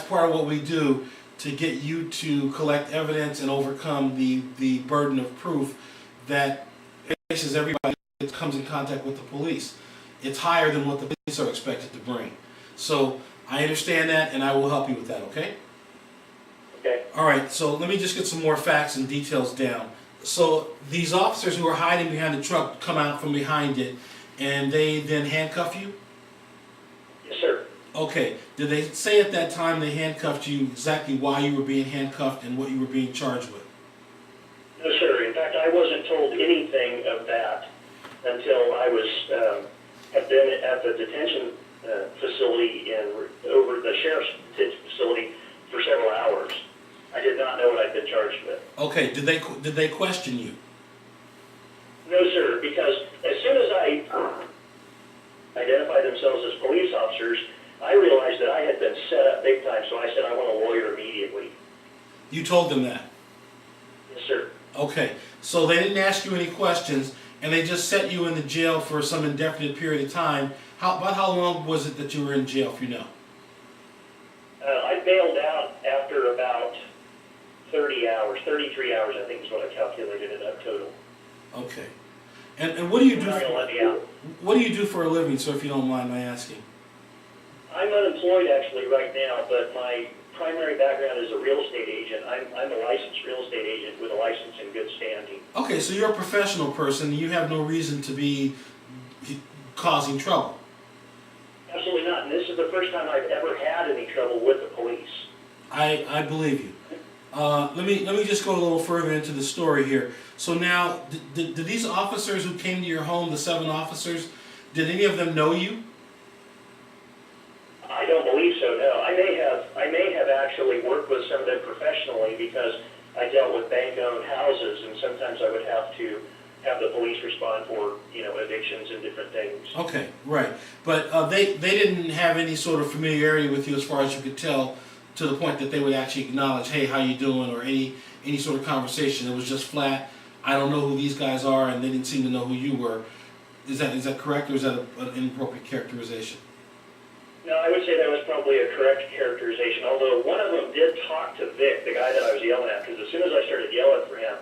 part of what we do to get you to collect evidence and overcome the burden of proof that faces everybody that comes in contact with the police. It's higher than what the police are expected to bring. So I understand that, and I will help you with that, okay? Okay. All right, so let me just get some more facts and details down. So these officers who are hiding behind the truck come out from behind it, and they then handcuff you? Yes, sir. Okay. Did they say at that time they handcuffed you exactly why you were being handcuffed and what you were being charged with? No, sir. In fact, I wasn't told anything of that until I was had been at the detention facility over the sheriff's detention facility for several hours. I did not know what I'd been charged with. Okay. Did they question you? No, sir. Because as soon as I identified themselves as police officers, I realized that I had been set up big time. So I said, I want a lawyer immediately. You told them that? Yes, sir. Okay, so they didn't ask you any questions, and they just set you in the jail for some indefinite period of time. About how long was it that you were in jail, if you know? I bailed out after about 30 hours, 33 hours, I think is what I calculated it up total. Okay, and what do you do? They're not gonna let me out. What do you do for a living, sir, if you don't mind my asking? I'm unemployed actually right now, but my primary background is a real estate agent. I'm a licensed real estate agent with a license in good standing. Okay, so you're a professional person, and you have no reason to be causing trouble. Absolutely not, and this is the first time I've ever had any trouble with the police. I believe you. Let me just go a little further into the story here. So now, did these officers who came to your home, the 7 officers, did any of them know you? I don't believe so, no. I may have actually worked with some of them professionally because I dealt with bank-owned houses, and sometimes I would have to have the police respond for, evictions and different things. Okay, right. But they didn't have any sort of familiarity with you as far as you could tell, to the point that they would actually acknowledge, hey, how you doing, or any sort of conversation. It was just flat, I don't know who these guys are, and they didn't seem to know who you were. Is that correct, or is that an inappropriate characterization? No, I would say that was probably a correct characterization, although one of them did talk to Vic, the guy that I was yelling at, because as soon as I started yelling for him,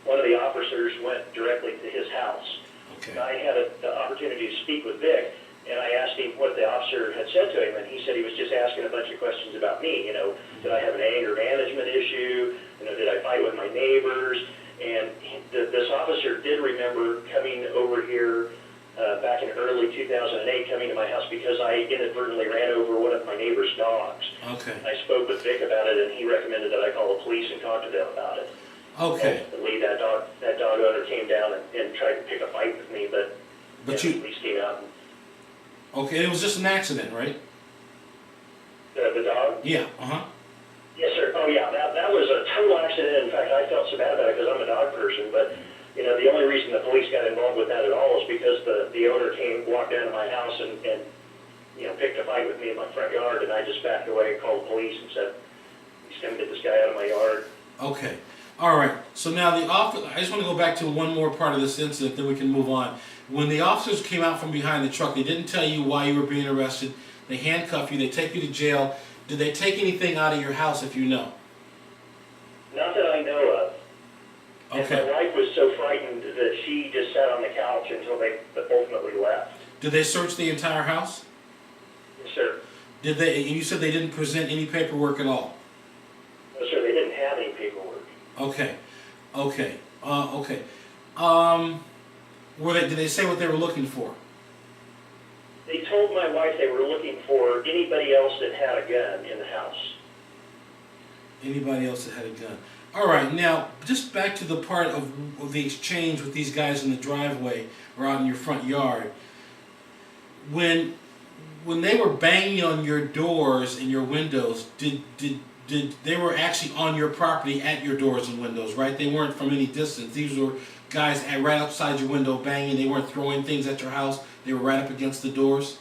one of the officers went directly to his house. Okay. And I had the opportunity to speak with Vic, and I asked him what the officer had said to him, and he said he was just asking a bunch of questions about me. Did I have an anger management issue? Did I fight with my neighbors? And this officer did remember coming over here back in early 2008, coming to my house because I inadvertently ran over one of my neighbor's dogs. Okay. I spoke with Vic about it, and he recommended that I call the police and talk to them about it. Okay. Ultimately, that dog owner came down and tried to pick a fight with me, but the police came out. Okay, it was just an accident, right? The dog? Yeah. Yes, sir. Oh, yeah. That was a total accident. In fact, I felt so bad about it because I'm a dog person, but the only reason the police got involved with that at all is because the owner walked down to my house and picked a fight with me in my front yard, and I just backed away and called the police and said, "He's going to get this guy out of my yard." Okay. All right. So now I just want to go back to one more part of this incident, then we can move on. When the officers came out from behind the truck, they didn't tell you why you were being arrested. They handcuff you. They take you to jail. Did they take anything out of your house, if you know? Not that I know of. Okay. And my wife was so frightened that she just sat on the couch until they ultimately left. Did they search the entire house? Yes, sir. Did they? And you said they didn't present any paperwork at all. No, sir. They didn't have any paperwork. Okay. Okay. Okay. Did they say what they were looking for? They told my wife they were looking for anybody else that had a gun in the house. Anybody else that had a gun. All right, now, just back to the part of the exchange with these guys in the driveway or out in your front yard. When they were banging on your doors and your windows, did they were actually on your property at your doors and windows, right? They weren't from any distance. These were guys right outside your window banging. They weren't throwing things at your house. They were right up against the doors.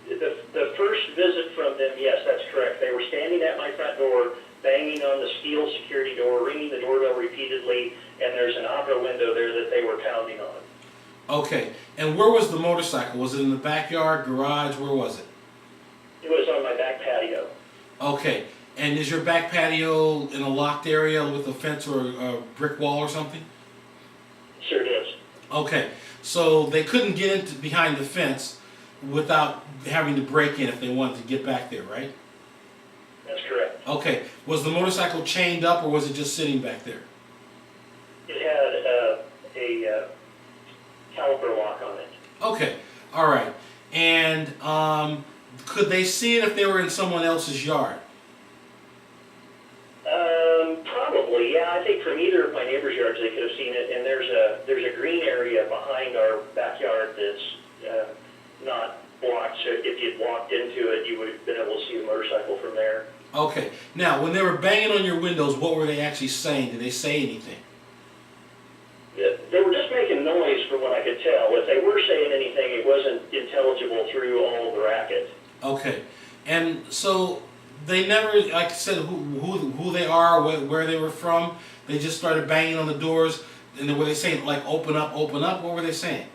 The first visit from them, yes, that's correct. They were standing at my front door, banging on the steel security door, ringing the doorbell repeatedly, and there's an opera window there that they were pounding on. Okay, and where was the motorcycle? Was it in the backyard, garage? Where was it? It was on my back patio. Okay. And is your back patio in a locked area with a fence or a brick wall or something? Sure does. Okay. So they couldn't get into behind the fence without having to break in if they wanted to get back there, right? That's correct. Okay. Was the motorcycle chained up or was it just sitting back there? It had a caliper lock on it. Okay. All right. And could they see it if they were in someone else's yard? Probably, yeah. I think from either of my neighbor's yards they could have seen it. And there's a green area behind our backyard that's not blocked. So if you'd walked into it, you would have been able to see the motorcycle from there. Okay. Now, when they were banging on your windows, what were they actually saying? Did they say anything? They were just making noise from what I could tell. If they were saying anything, it wasn't intelligible through all of the racket. Okay. And so they never, like I said, who they are, where they were from. They just started banging on the doors. And were they saying, like, open up, open up? What were they saying?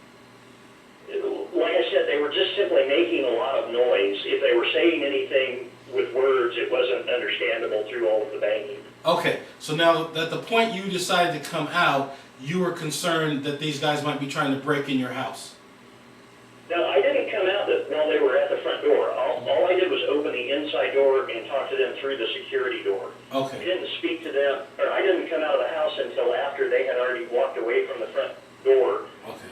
Like I said, they were just simply making a lot of noise. If they were saying anything with words, it wasn't understandable through all of the banging. Okay. So now, at the point you decided to come out, you were concerned that these guys might be trying to break in your house. No, I didn't come out while they were at the front door. All I did was open the inside door and talk to them through the security door. Okay. I didn't speak to them, or I didn't come out of the house until after they had already walked away from the front door. Okay.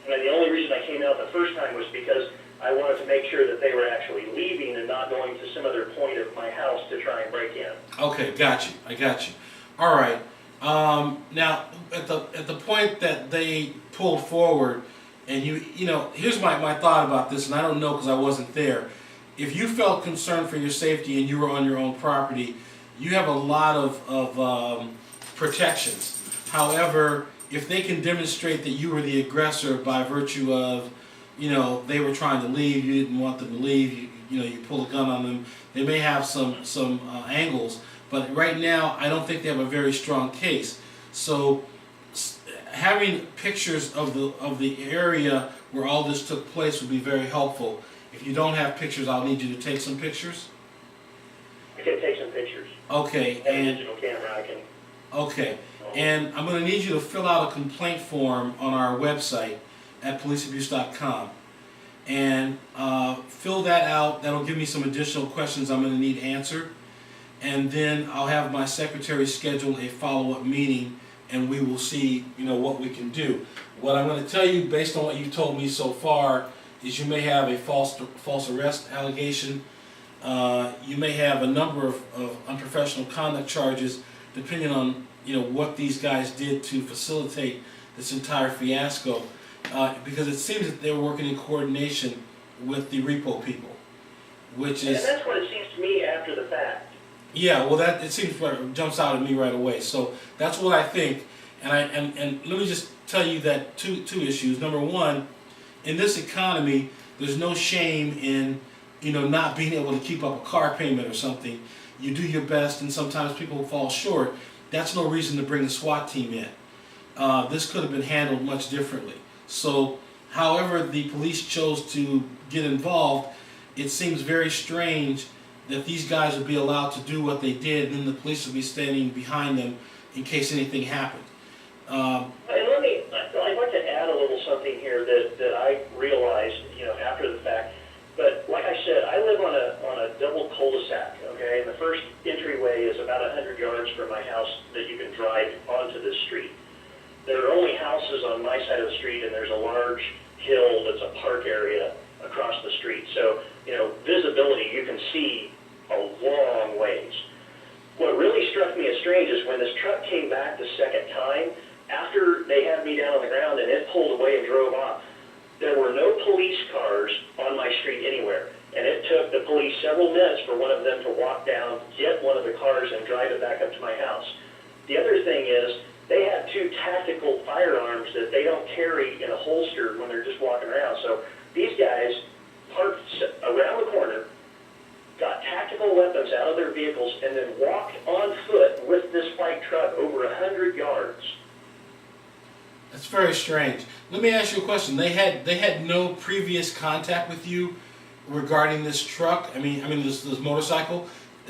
And the only reason I came out the first time was because I wanted to make sure that they were actually leaving and not going to some other point of my house to try and break in. Okay, got you. I got you. All right. Now, at the point that they pulled forward, and you know, here's my thought about this, and I don't know because I wasn't there. If you felt concerned for your safety and you were on your own property, you have a lot of protections. However, if they can demonstrate that you were the aggressor by virtue of, you know, they were trying to leave, you didn't want them to leave, you know, you pull a gun on them, they may have some angles. But right now, I don't think they have a very strong case. So having pictures of the area where all this took place would be very helpful. If you don't have pictures, I'll need you to take some pictures. I can take some pictures. Okay, I have a and digital camera. I can. okay, and I'm going to need you to fill out a complaint form on our website at policeabuse.com, and fill that out. That'll give me some additional questions I'm going to need answered. And then I'll have my secretary schedule a follow-up meeting, and we will see, you know, what we can do. What I'm going to tell you, based on what you told me so far, is you may have a false arrest allegation. You may have a number of unprofessional conduct charges, depending on, you know, what these guys did to facilitate this entire fiasco. Because it seems that they were working in coordination with the repo people, which is. And that's what it seems to me after the fact. Yeah, well, that it seems like jumps out at me right away. So that's what I think, and let me just tell you that two issues. Number one, in this economy, there's no shame in, you know, not being able to keep up a car payment or something. You do your best, and sometimes people fall short. That's no reason to bring the SWAT team in. This could have been handled much differently. So, however the police chose to get involved, it seems very strange that these guys would be allowed to do what they did, and then the police would be standing behind them in case anything happened. And I'd like to add a little something here that I realized, you know, after the fact. But like I said, I live on a double cul-de-sac, okay? And the first entryway is about 100 yards from my house that you can drive onto this street. There are only houses on my side of the street, and there's a large hill that's a park area across the street. So, you know, visibility, you can see a long ways. What really struck me as strange is when this truck came back the second time, after they had me down on the ground and it pulled away and drove off, there were no police cars on my street anywhere. And it took the police several minutes for one of them to walk down, get one of the cars, and drive it back up to my house. The other thing is, they have two tactical firearms that they don't carry in a holster when they're just walking around. So these guys parked around the corner, got tactical weapons out of their vehicles, and then walked on foot with this white truck over 100 yards. That's very strange. Let me ask you a question. They had no previous contact with you regarding this truck. I mean this motorcycle.